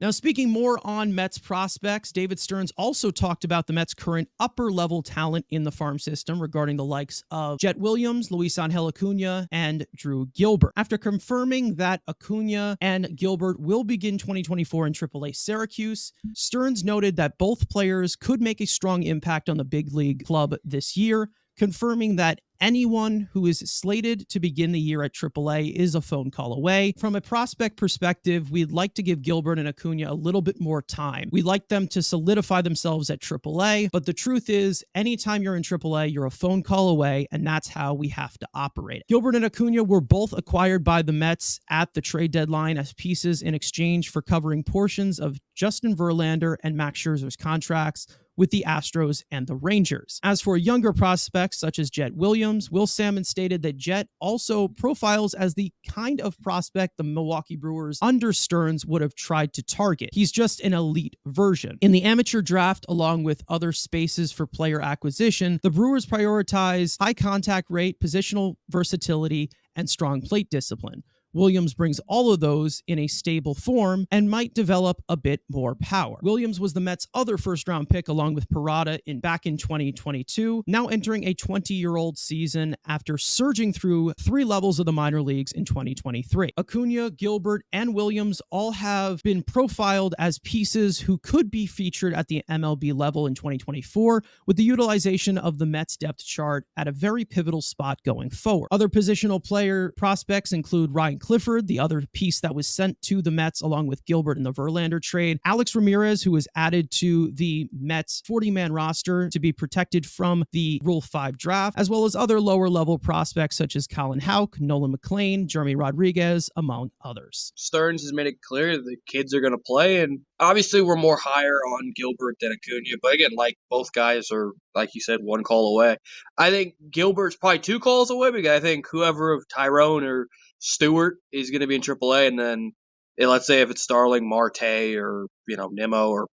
Now, speaking more on Mets prospects, David Stearns also talked about the Mets' current upper-level talent in the farm system regarding the likes of Jett Williams, Luis Angel Acuna, and Drew Gilbert. After confirming that Acuna and Gilbert will begin 2024 in AAA Syracuse, Stearns noted that both players could make a strong impact on the big league club this year, confirming that anyone who is slated to begin the year at AAA is a phone call away. From a prospect perspective, we'd like to give Gilbert and Acuna a little bit more time. We'd like them to solidify themselves at AAA, but the truth is, anytime you're in AAA, you're a phone call away, and that's how we have to operate. Gilbert and Acuna were both acquired by the Mets at the trade deadline as pieces in exchange for covering portions of Justin Verlander and Max Scherzer's contracts with the Astros and the Rangers. As for younger prospects such as Jett Williams, Will Salmon stated that Jett also profiles as the kind of prospect the Milwaukee Brewers under Stearns would have tried to target. He's just an elite version. In the amateur draft, along with other spaces for player acquisition, the Brewers prioritize high contact rate, positional versatility, and strong plate discipline. Williams brings all of those in a stable form and might develop a bit more power. Williams was the Mets' other first-round pick along with Parada back in 2022, now entering a 20-year-old season after surging through 3 levels of the minor leagues in 2023. Acuna, Gilbert, and Williams all have been profiled as pieces who could be featured at the MLB level in 2024 with the utilization of the Mets depth chart at a very pivotal spot going forward. Other positional player prospects include Ryan Clifford, the other piece that was sent to the Mets along with Gilbert in the Verlander trade, Alex Ramirez, who was added to the Mets 40-man roster to be protected from the Rule 5 draft, as well as other lower-level prospects such as Colin Houck, Nolan McLean, Jeremy Rodriguez, among others. Stearns has made it clear the kids are going to play, and obviously we're more higher on Gilbert than Acuna, but again, like both guys are, like you said, 1 call away. I think Gilbert's probably 2 calls away because I think whoever of Tyrone or Stewart is going to be in AAA, and then let's say if it's Starling, Marte, or Nimmo, or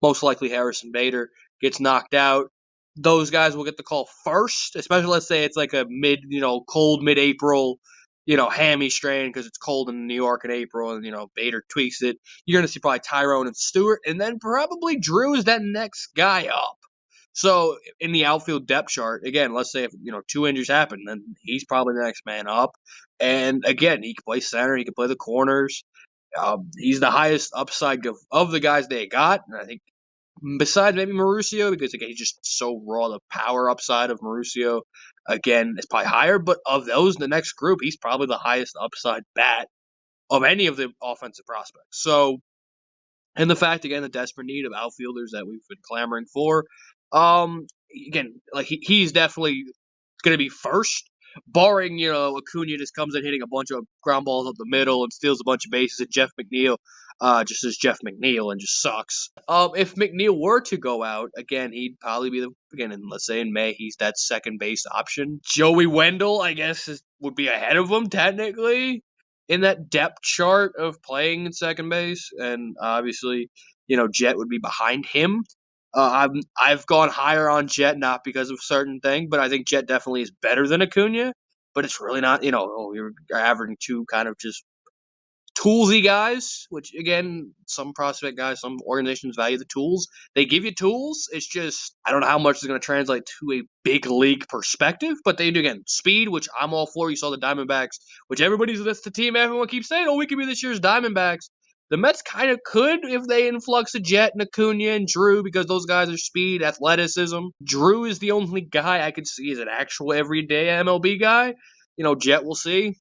most likely Harrison Bader gets knocked out, those guys will get the call first. Especially let's say it's like a cold mid-April, hammy strain because it's cold in New York in April, and Bader tweaks it. You're going to see probably Tyrone and Stewart, and then probably Drew is that next guy up. So in the outfield depth chart, again, let's say if 2 injuries happen, then he's probably the next man up. And again, he can play center, he can play the corners. He's the highest upside of the guys they got, and I think besides maybe Mauricio, because again he's just so raw. The power upside of Mauricio, again, is probably higher. But of those in the next group, he's probably the highest upside bat of any of the offensive prospects. So, and the fact again, the desperate need of outfielders that we've been clamoring for. Again, like he's definitely going to be first, barring Acuna just comes in hitting a bunch of ground balls up the middle and steals a bunch of bases, and Jeff McNeil just is Jeff McNeil and just sucks. If McNeil were to go out again, he'd probably be let's say in May, he's that second base option. Joey Wendell, I guess, would be ahead of him technically in that depth chart of playing in second base, and obviously Jett would be behind him. I've gone higher on Jett, not because of a certain thing, but I think Jett definitely is better than Acuna. But it's really not, you're averaging 2 kind of just toolsy guys, which again, some prospect guys, some organizations value the tools. They give you tools. It's just, I don't know how much is going to translate to a big league perspective, but they do, again, speed, which I'm all for. You saw the Diamondbacks, which that's the team everyone keeps saying, we could be this year's Diamondbacks. The Mets kind of could if they influx a Jett and Acuna and Drew, because those guys are speed, athleticism. Drew is the only guy I could see as an actual everyday MLB guy. Jett we'll see.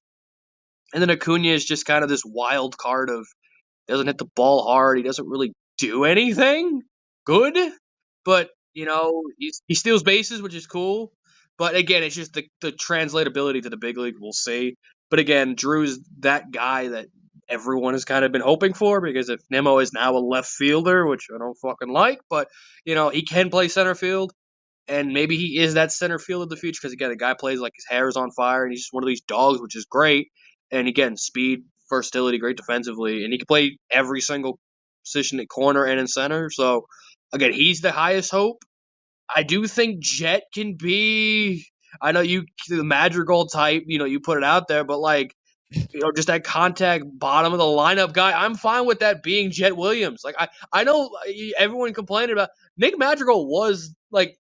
And then Acuna is just kind of this wild card of doesn't hit the ball hard. He doesn't really do anything good, but he steals bases, which is cool. But again, it's just the translatability to the big league. We'll see. But again, Drew's that guy that everyone has kind of been hoping for, because if Nimmo is now a left fielder, which I don't fucking like, but he can play center field, and maybe he is that center field of the future, because again, the guy plays like his hair is on fire, and he's just one of these dogs, which is great. And again, speed, versatility, great defensively, and he can play every single position at corner and in center. So again, he's the highest hope. I do think Jett can be, I know the Madrigal type, you put it out there, but like Just that contact bottom of the lineup guy. I'm fine with that being Jett Williams. Like I know everyone complaining about Nick Madrigal was like,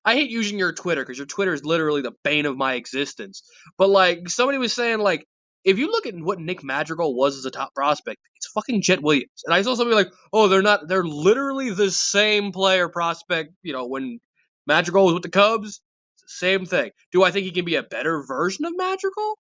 I hate using your Twitter because your Twitter is literally the bane of my existence. But like somebody was saying, like if you look at what Nick Madrigal was as a top prospect, it's fucking Jett Williams. And I saw somebody like, oh, they're not. They're literally the same player prospect. When Madrigal was with the Cubs, same thing. Do I think he can be a better version of Madrigal?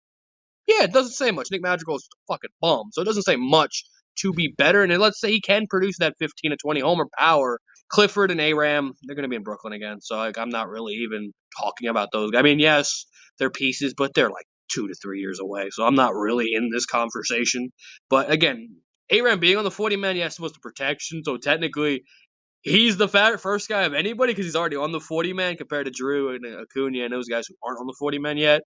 Yeah, it doesn't say much. Nick Madrigal is a fucking bum, so it doesn't say much to be better. And then let's say he can produce that 15 to 20 homer power. Clifford and Aram, they're going to be in Brooklyn again, so like I'm not really even talking about those. I mean, yes, they're pieces, but they're like 2 to 3 years away, so I'm not really in this conversation. But again, Aram being on the 40 man, yes, was the protection, so technically he's the first guy of anybody because he's already on the 40 man compared to Drew and Acuna and those guys who aren't on the 40 man yet.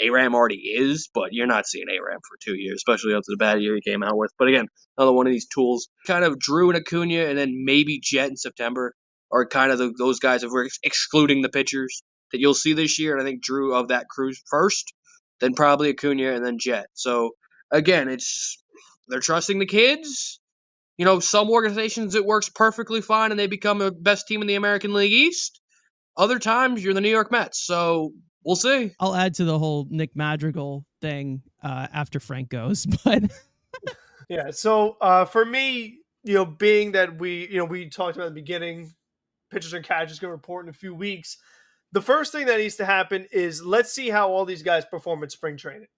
Aram already is, but you're not seeing Aram for 2 years, especially after the bad year he came out with. But again, another one of these tools. Kind of Drew and Acuna, and then maybe Jett in September are kind of those guys, if we're excluding the pitchers, that you'll see this year. And I think Drew of that crew first, then probably Acuna, and then Jett. So again, they're trusting the kids. Some organizations it works perfectly fine and they become the best team in the American League East. Other times you're the New York Mets. So we'll see. I'll add to the whole Nick Madrigal thing after Frank goes, but yeah. So for me, being that we talked about at the beginning, pitchers and catchers going to report in a few weeks. The first thing that needs to happen is let's see how all these guys perform at spring training.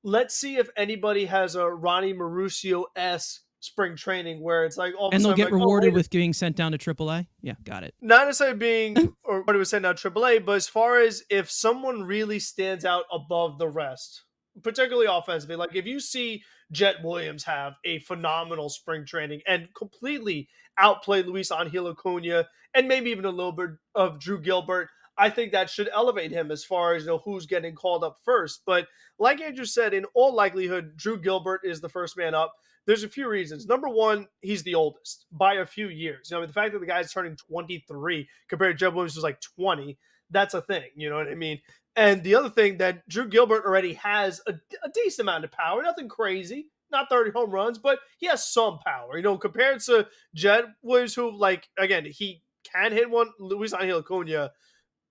Let's see if anybody has a Ronnie Mauricio-esque spring training where it's like all of a and sudden they'll get like, rewarded with being sent down to AAA. Yeah, got it. Not necessarily being or what it was sent out AAA, but as far as if someone really stands out above the rest, particularly offensively, like if you see Jett Williams have a phenomenal spring training and completely outplay Luis Angel Acuna and maybe even a little bit of Drew Gilbert, I think that should elevate him as far as who's getting called up first. But like Andrew said, in all likelihood, Drew Gilbert is the first man up. There's a few reasons. Number one, he's the oldest by a few years. The fact that the guy's turning 23 compared to Jett Williams was like 20, that's a thing. You know what I mean? And the other thing that Drew Gilbert already has a decent amount of power, nothing crazy, not 30 home runs, but he has some power, compared to Jett Williams, who, like, again, he can hit one. Luis Angel Acuna,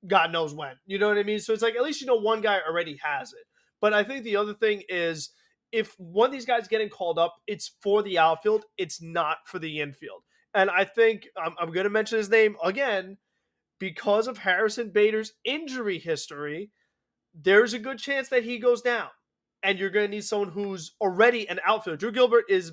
God knows when. You know what I mean? So it's like, at least one guy already has it. But I think the other thing is, if one of these guys getting called up, it's for the outfield. It's not for the infield. And I think I'm going to mention his name again because of Harrison Bader's injury history. There's a good chance that he goes down. And you're going to need someone who's already an outfielder. Drew Gilbert is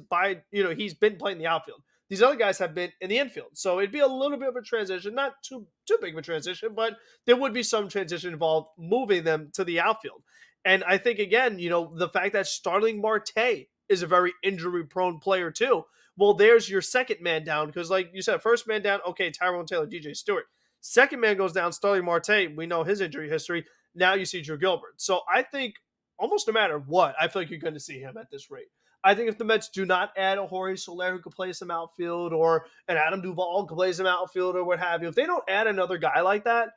he's been playing the outfield. These other guys have been in the infield. So it'd be a little bit of a transition, not too big of a transition, but there would be some transition involved moving them to the outfield. And I think, again, the fact that Starling Marte is a very injury-prone player too. Well, there's your second man down because, like you said, first man down, okay, Tyrone Taylor, DJ Stewart. Second man goes down, Starling Marte. We know his injury history. Now you see Drew Gilbert. So I think almost no matter what, I feel like you're going to see him at this rate. I think if the Mets do not add a Jorge Soler who could play some outfield or an Adam Duvall who could play some outfield or what have you, if they don't add another guy like that,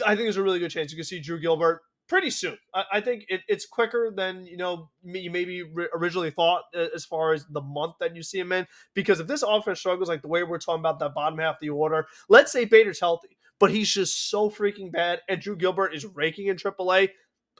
I think there's a really good chance you can see Drew Gilbert pretty soon. I think it's quicker than you maybe originally thought as far as the month that you see him in. Because if this offense struggles like the way we're talking about that bottom half of the order, let's say Bader's healthy, but he's just so freaking bad and Drew Gilbert is raking in AAA,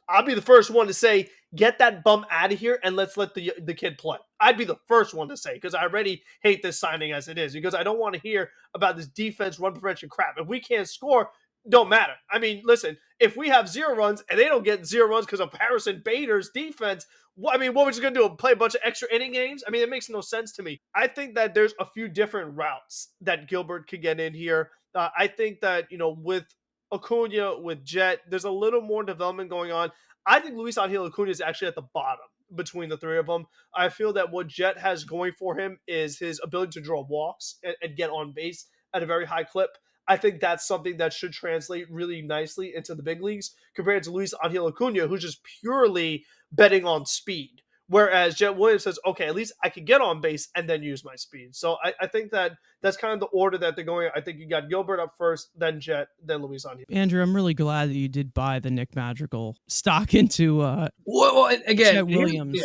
I'll be the first one to say, get that bum out of here and let's let the kid play. I'd be the first one to say, because I already hate this signing as it is, because I don't want to hear about this defense run prevention crap. If we can't score, don't matter. I mean, listen, if we have 0 runs and they don't get 0 runs because of Harrison Bader's defense, what we're just going to do? Play a bunch of extra inning games? I mean, it makes no sense to me. I think that there's a few different routes that Gilbert could get in here. I think that, with Acuna, with Jett, there's a little more development going on. I think Luis Angel Acuna is actually at the bottom between the three of them. I feel that what Jett has going for him is his ability to draw walks and get on base at a very high clip. I think that's something that should translate really nicely into the big leagues compared to Luis Angel Acuna, who's just purely betting on speed, Whereas Jett Williams says, okay, at least I can get on base and then use my speed. So I think that's kind of the order that they're going. I think you got Gilbert up first, then Jett, then Luis Angel. Andrew, I'm really glad that you did buy the Nick Madrigal stock into well, again, Jett Williams.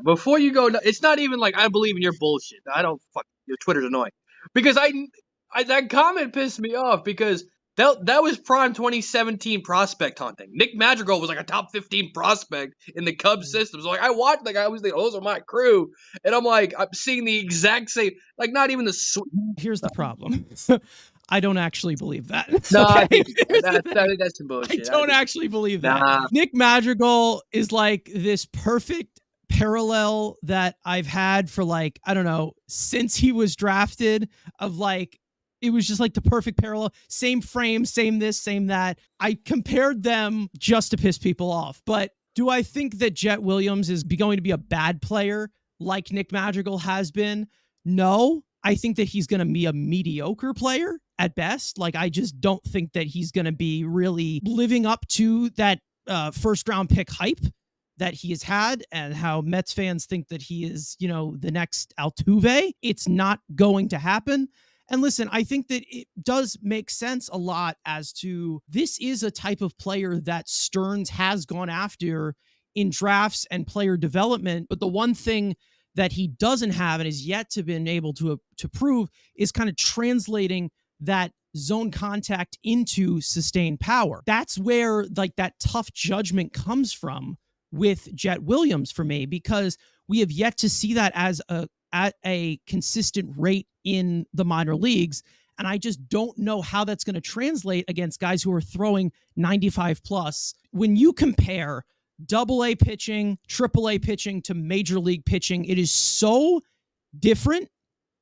Before you go, it's not even like I believe in your bullshit. I don't your Twitter's annoying because I that comment pissed me off because that was prime 2017 prospect hunting. Nick Madrigal was like a top 15 prospect in the Cubs system. So like I watched, like I was like, those are my crew, and I'm like I'm seeing the exact same, like not even the. Here's the problem. I don't actually believe that. No, okay? I think that's some bullshit. I don't actually believe that. Nick Madrigal is like this perfect parallel that I've had for like, I don't know, since he was drafted, of like, it was just like the perfect parallel, same frame, same this, same that. I compared them just to piss people off. But do I think that Jett Williams is going to be a bad player like Nick Madrigal has been? No. I think that he's going to be a mediocre player at best. Like, I just don't think that he's going to be really living up to that first round pick hype that he has had and how Mets fans think that he is, you know, the next Altuve. It's not going to happen. And listen, I think that it does make sense a lot as to this is a type of player that Stearns has gone after in drafts and player development. But the one thing that he doesn't have and is yet to been able to prove is kind of translating that zone contact into sustained power. That's where like that tough judgment comes from with Jett Williams for me, because we have yet to see that at a consistent rate in the minor leagues. And I just don't know how that's going to translate against guys who are throwing 95 plus. When you compare AA pitching, AAA pitching to major league pitching, it is so different.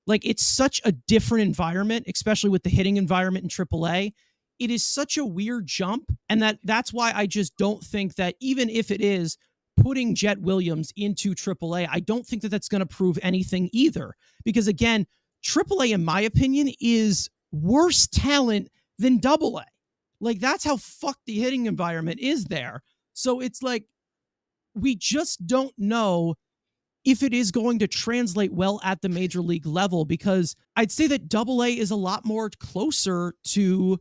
Like, it's such a different environment, especially with the hitting environment in AAA. It is such a weird jump. And that's why I just don't think that, even if it is putting Jett Williams into AAA, I don't think that that's going to prove anything either. Because again, AAA, in my opinion, is worse talent than AA. Like, that's how fucked the hitting environment is there. So it's like, we just don't know if it is going to translate well at the major league level, because I'd say that AA is a lot more closer to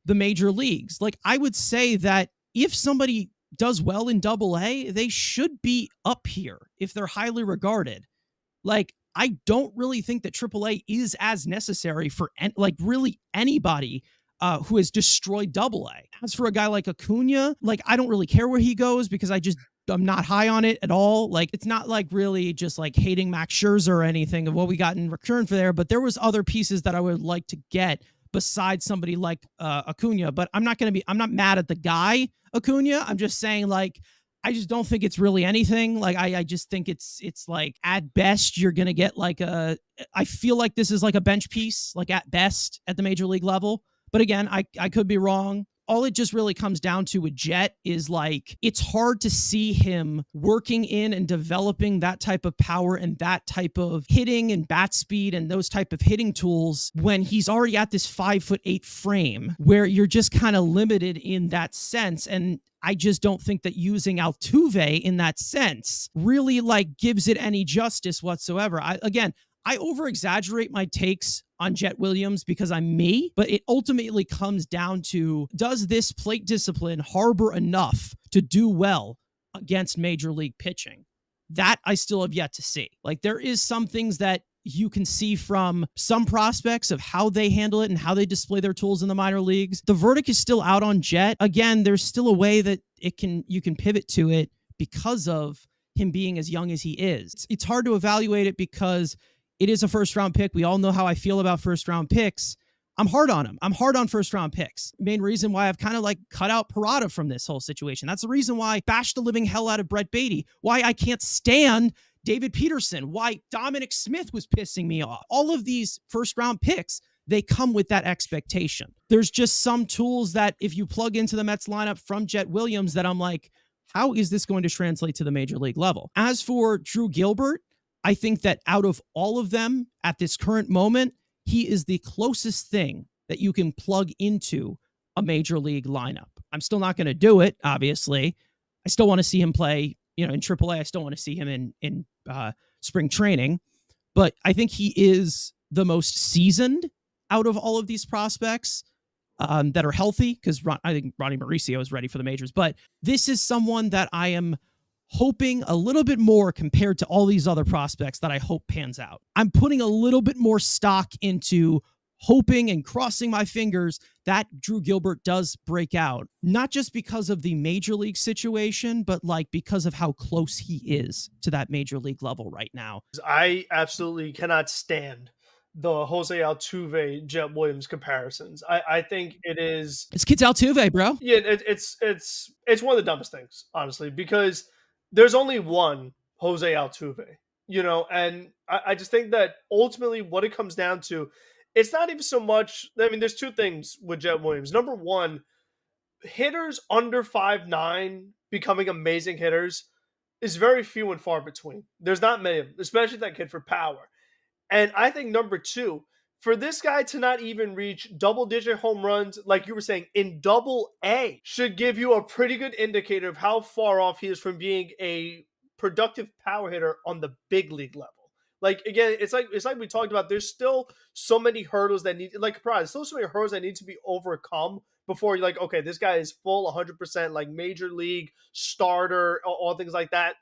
the major leagues. Like, I would say that if somebody does well in AA, they should be up here if they're highly regarded. Like, I don't really think that AAA is as necessary for like really anybody who has destroyed AA. As for a guy like Acuna, like, I don't really care where he goes because I'm not high on it at all. Like, it's not like really just like hating Max Scherzer or anything of what we got in return for there, but there was other pieces that I would like to get besides somebody like Acuna. But I'm not mad at the guy Acuna. I'm just saying, like, I just don't think it's really anything. Like, I just think it's like, at best, you're going to get like I feel like this is like a bench piece, like at best at the major league level. But again, I could be wrong. All it just really comes down to with Jett is like, it's hard to see him working in and developing that type of power and that type of hitting and bat speed and those type of hitting tools when he's already at this 5'8" frame where you're just kind of limited in that sense. And I just don't think that using Altuve in that sense really like gives it any justice whatsoever. I over-exaggerate my takes on Jett Williams because I'm me, but it ultimately comes down to, does this plate discipline harbor enough to do well against major league pitching? That I still have yet to see. Like, there is some things that you can see from some prospects of how they handle it and how they display their tools in the minor leagues. The verdict is still out on Jett. Again, there's still a way that you can pivot to it because of him being as young as he is. It's hard to evaluate it because it is a first round pick. We all know how I feel about first round picks. I'm hard on him. I'm hard on first round picks. Main reason why I've kind of like cut out Parada from this whole situation. That's the reason why I bashed the living hell out of Brett Beatty. Why I can't stand David Peterson. Why Dominic Smith was pissing me off. All of these first round picks, they come with that expectation. There's just some tools that if you plug into the Mets lineup from Jett Williams that I'm like, how is this going to translate to the major league level? As for Drew Gilbert, I think that out of all of them at this current moment, he is the closest thing that you can plug into a major league lineup. I'm still not going to do it, obviously. I still want to see him play in AAA, I still want to see him in spring training, but I think he is the most seasoned out of all of these prospects that are healthy, because I think Ronnie Mauricio is ready for the majors. But this is someone that I am hoping a little bit more compared to all these other prospects that I hope pans out. I'm putting a little bit more stock into hoping and crossing my fingers that Drew Gilbert does break out, not just because of the major league situation, but like because of how close he is to that major league level right now. I absolutely cannot stand the Jose Altuve, Jett Williams comparisons. I think it's kid's Altuve, bro. Yeah, it's one of the dumbest things, honestly, because there's only one Jose Altuve, and I just think that ultimately what it comes down to, it's not even so much. I mean, there's two things with Jett Williams. Number one, hitters under 5'9" becoming amazing hitters is very few and far between. There's not many of them, especially that kid for power. And I think number two, for this guy to not even reach double-digit home runs, like you were saying, in Double A, should give you a pretty good indicator of how far off he is from being a productive power hitter on the big league level. Like, again, it's like we talked about. There's still so many hurdles that need, like, still so many hurdles that need to be overcome before you're like, okay, this guy is full 100%, like major league starter, all things like that.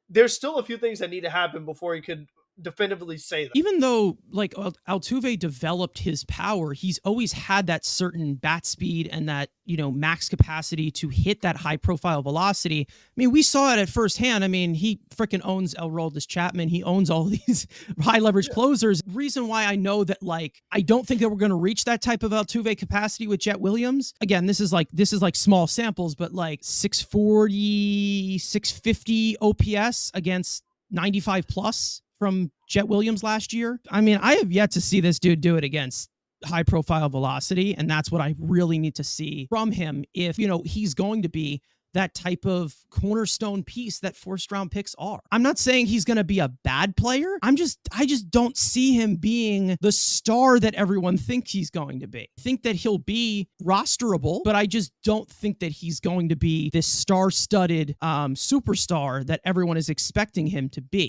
There's still a few things that need to happen before he could definitively say that. Even though like Altuve developed his power, he's always had that certain bat speed and that, max capacity to hit that high profile velocity. I mean, we saw it at firsthand. I mean, he freaking owns Aroldis Chapman. He owns all these high leverage closers. Reason why I know that, like, I don't think that we're going to reach that type of Altuve capacity with Jett Williams. Again, this is like small samples, but like 640, 650 OPS against 95 plus from Jett Williams last year. I mean, I have yet to see this dude do it against high profile velocity, and that's what I really need to see from him if, he's going to be that type of cornerstone piece that first round picks are. I'm not saying he's going to be a bad player. I just don't see him being the star that everyone thinks he's going to be. I think that he'll be rosterable, but I just don't think that he's going to be this star-studded superstar that everyone is expecting him to be.